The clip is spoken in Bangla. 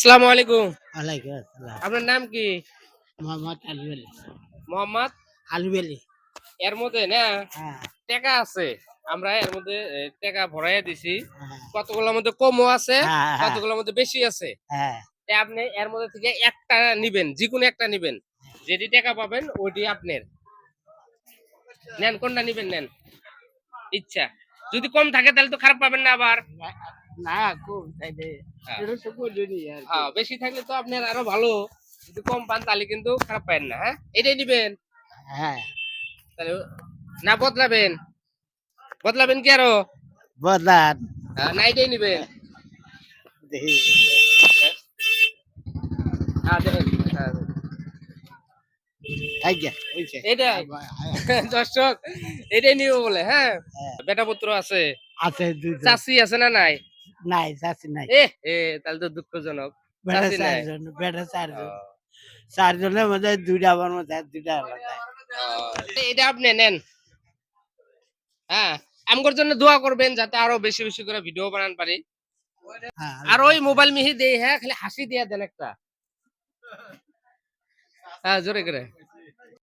আসসালামু আলাইকুম। ওয়ালাইকুম আসসালাম। আপনার নাম কি? মোহাম্মদ আলী আলী। মোহাম্মদ? আলী আলী। এর মধ্যে না হ্যাঁ, টাকা আছে। আমরা এর মধ্যে টাকা ভরাইয়া দিছি। হ্যাঁ, কতগুলোর মধ্যে কমও আছে, হ্যাঁ, হ্যাঁ, কতগুলোর মধ্যে বেশি আছে। হ্যাঁ, তা আপনি এর মধ্যে থেকে একটা নিবেন, যেকোনো একটা নিবেন। যেটি টাকা পাবেন ওইটি আপনার। নেন কোনটা নিবেন নেন। ইচ্ছা। যদি কম থাকে তাহলে তো খারাপ পাবেন না আবার। না খুব তাইলে হ্যাঁ, এটা তো করিনি আর কি। হ্যাঁ, বেশি থাকলে তো আপনার আরো ভালো। যদি কম পান তাহলে কিন্তু খারাপ পাবেন না, হ্যাঁ? এটাই নিবেন। হ্যাঁ, তাহলে না বদলাবেন? বদলাবেন কি আরো? বদলান না এটাই নিবেন। দেখি হ্যাঁ, দেখেন। হ্যাঁ, আজ্ঞা হইছে। এটাই। হ্যাঁ, দর্শক এটাই নিব বলে, হ্যাঁ? হ্যাঁ, বেটা পুত্র আছে, আছে দুইজন। চাচি আছে না নাই? নাই চাচি নাই। এ তাহলে তো দুঃখজনক। বেটা চাচি নাই। চারজন, বেটা ও, চারজন। চারজনের মধ্যে দুইটা আমার মধ্যে আর দুইটা আলাদা। এটা আপনি নেন। হ্যাঁ, আমগোর জন্য দোয়া করবেন যাতে আরো বেশি বেশি করে ভিডিও বানান পারি। হ্যাঁ, আর ওই মোবাইল মিহি দেই, হ্যাঁ, খালি হাসি দিয়া দেন একটা। হ্যাঁ, জোরে করে।